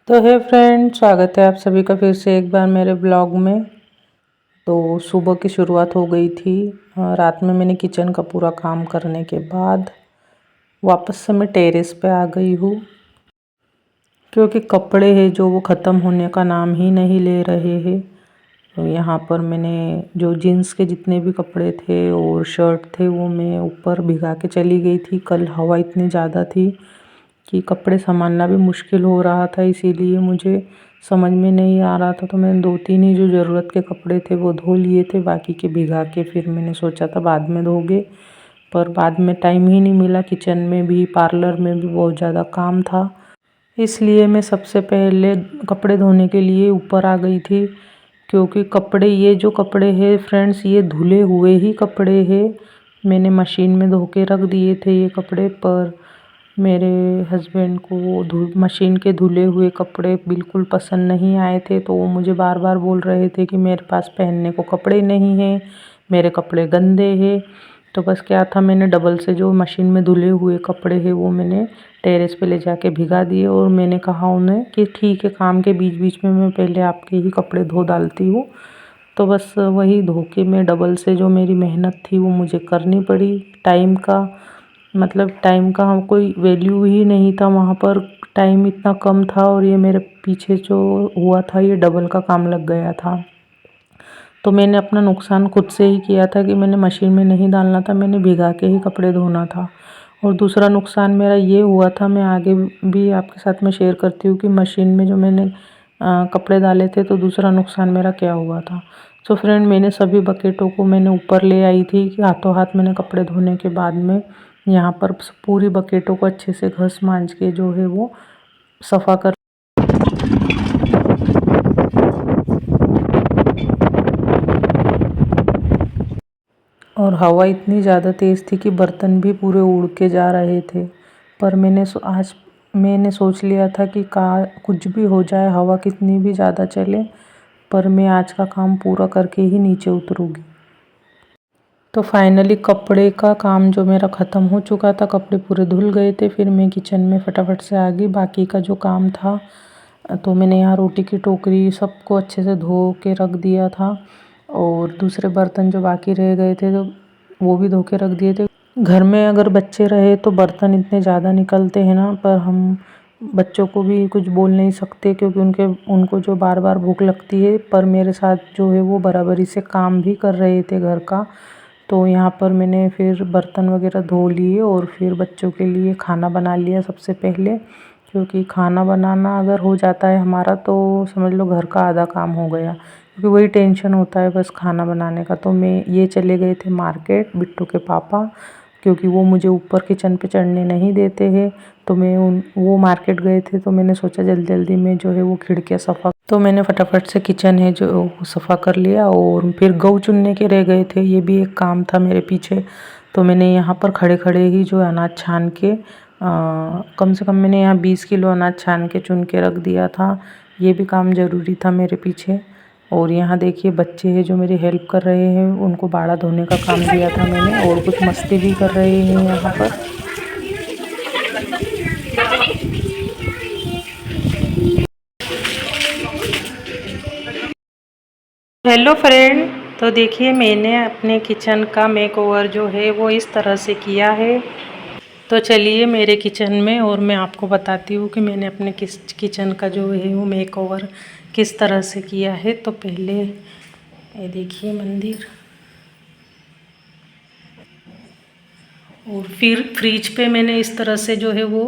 तो है फ्रेंड, स्वागत है आप सभी का फिर से एक बार मेरे ब्लॉग में। तो सुबह की शुरुआत हो गई थी। रात में मैंने किचन का पूरा काम करने के बाद वापस से मैं टेरेस पे आ गई हूँ, क्योंकि कपड़े हैं जो वो ख़त्म होने का नाम ही नहीं ले रहे हैं। तो यहाँ पर मैंने जो जीन्स के जितने भी कपड़े थे और शर्ट थे वो मैं ऊपर भिगा के चली गई थी। कल हवा इतनी ज़्यादा थी कि कपड़े संभालना भी मुश्किल हो रहा था, इसीलिए मुझे समझ में नहीं आ रहा था। तो मैंने 2-3 ही जो ज़रूरत के कपड़े थे वो धो लिए थे, बाकी के भिगा के फिर मैंने सोचा था बाद में धोगे, पर बाद में टाइम ही नहीं मिला। किचन में भी पार्लर में भी बहुत ज़्यादा काम था, इसलिए मैं सबसे पहले कपड़े धोने के लिए ऊपर आ गई थी। क्योंकि कपड़े, ये जो कपड़े हैं फ्रेंड्स, ये धुले हुए ही कपड़े हैं। मैंने मशीन में धो के रख दिए थे ये कपड़े, पर मेरे हस्बैंड को वो मशीन के धुले हुए कपड़े बिल्कुल पसंद नहीं आए थे। तो वो मुझे बार बार बोल रहे थे कि मेरे पास पहनने को कपड़े नहीं हैं, मेरे कपड़े गंदे हैं। तो बस क्या था, मैंने डबल से जो मशीन में धुले हुए कपड़े हैं वो मैंने टेरेस पे ले जाके भिगा दिए। और मैंने कहा उन्हें कि ठीक है, काम के बीच बीच में मैं पहले आपके ही कपड़े धो डालती हूँ। तो बस वही धो के मैं डबल से जो मेरी मेहनत थी वो मुझे करनी पड़ी। टाइम का मतलब टाइम का हम कोई वैल्यू ही नहीं था वहाँ पर, टाइम इतना कम था और ये मेरे पीछे जो हुआ था ये डबल का काम लग गया था। तो मैंने अपना नुकसान खुद से ही किया था कि मैंने मशीन में नहीं डालना था, मैंने भिगा के ही कपड़े धोना था। और दूसरा नुकसान मेरा ये हुआ था, मैं आगे भी आपके साथ में शेयर करती हूँ कि मशीन में जो मैंने कपड़े डाले थे, तो दूसरा नुकसान मेरा क्या हुआ था। सो फ्रेंड, मैंने सभी बकेटों को मैंने ऊपर ले आई थी कि हाथों हाथ मैंने कपड़े धोने के बाद में यहाँ पर पूरी बकेटों को अच्छे से घस मांज के जो है वो सफ़ा कर। और हवा इतनी ज़्यादा तेज़ थी कि बर्तन भी पूरे उड़ के जा रहे थे। पर आज मैंने सोच लिया था कि कुछ भी हो जाए, हवा कितनी भी ज़्यादा चले, पर मैं आज का काम पूरा करके ही नीचे उतरूँगी। तो फाइनली कपड़े का काम जो मेरा ख़त्म हो चुका था, कपड़े पूरे धुल गए थे। फिर मैं किचन में फटाफट से आ गई। बाकी का जो काम था, तो मैंने यहाँ रोटी की टोकरी सबको अच्छे से धो के रख दिया था, और दूसरे बर्तन जो बाकी रह गए थे तो वो भी धो के रख दिए थे। घर में अगर बच्चे रहे तो बर्तन इतने ज़्यादा निकलते हैं ना, पर हम बच्चों को भी कुछ बोल नहीं सकते, क्योंकि उनको जो बार बार भूख लगती है। पर मेरे साथ जो है वो बराबरी से काम भी कर रहे थे घर का। तो यहाँ पर मैंने फिर बर्तन वगैरह धो लिए और फिर बच्चों के लिए खाना बना लिया सबसे पहले। क्योंकि खाना बनाना अगर हो जाता है हमारा, तो समझ लो घर का आधा काम हो गया, क्योंकि वही टेंशन होता है बस खाना बनाने का। तो मैं ये चले गए थे मार्केट, बिट्टू के पापा, क्योंकि वो मुझे ऊपर किचन पे चढ़ने नहीं देते हैं। तो वो मार्केट गए थे, तो मैंने सोचा जल्दी जल्दी में जो है वो खिड़कियाँ सफ़ा, तो मैंने फटाफट से किचन है जो सफ़ा कर लिया। और फिर गऊ चुनने के रह गए थे, ये भी एक काम था मेरे पीछे। तो मैंने यहाँ पर खड़े खड़े ही जो अनाज छान के कम से कम मैंने यहाँ 20 किलो अनाज छान के चुन के रख दिया था। ये भी काम ज़रूरी था मेरे पीछे। और यहाँ देखिए बच्चे हैं जो मेरी हेल्प कर रहे हैं, उनको बाड़ा धोने का काम दिया था मैंने, और कुछ मस्ती भी कर रहे हैं यहाँ पर। हेलो फ्रेंड, तो देखिए मैंने अपने किचन का मेकओवर जो है वो इस तरह से किया है। तो चलिए मेरे किचन में, और मैं आपको बताती हूँ कि मैंने अपने किचन का जो है वो मेकओवर किस तरह से किया है। तो पहले ये देखिए मंदिर, और फिर फ्रिज पे मैंने इस तरह से जो है वो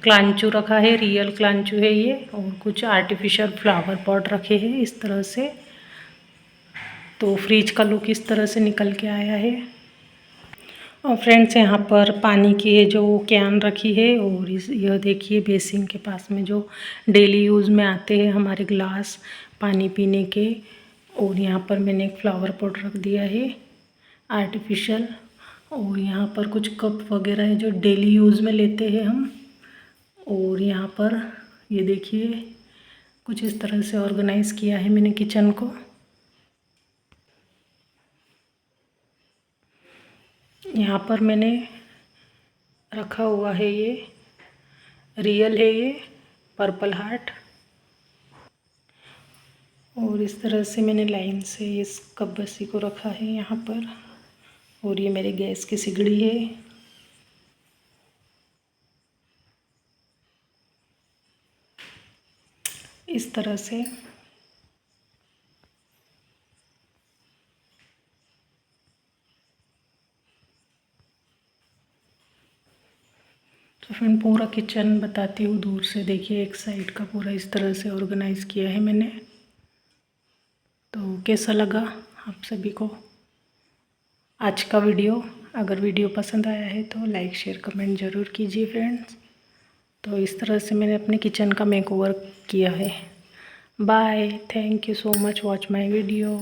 क्लांचू रखा है, रियल क्लांचू है ये, और कुछ आर्टिफिशियल फ्लावर पॉट रखे हैं इस तरह से। तो फ्रिज का लुक इस तरह से निकल के आया है। और फ्रेंड्स यहाँ पर पानी की जो कैन रखी है, और यह देखिए बेसिन के पास में जो डेली यूज़ में आते हैं हमारे ग्लास पानी पीने के। और यहाँ पर मैंने एक फ्लावर पॉट रख दिया है आर्टिफिशियल। और यहाँ पर कुछ कप वगैरह है जो डेली यूज़ में लेते हैं हम। और यहाँ पर ये देखिए कुछ इस तरह से ऑर्गेनाइज़ किया है मैंने किचन को। यहाँ पर मैंने रखा हुआ है, ये रियल है, ये पर्पल हार्ट। और इस तरह से मैंने लाइन से इस कब्बसी को रखा है यहाँ पर। और ये मेरे गैस की सिगड़ी है। इस तरह से तो फ्रेंड पूरा किचन बताती हूँ दूर से। देखिए एक साइड का पूरा इस तरह से ऑर्गेनाइज़ किया है मैंने। तो कैसा लगा आप सभी को आज का वीडियो? अगर वीडियो पसंद आया है तो लाइक शेयर कमेंट ज़रूर कीजिए फ्रेंड्स। तो इस तरह से मैंने अपने किचन का मेकओवर किया है। Bye, thank you so much watch my video.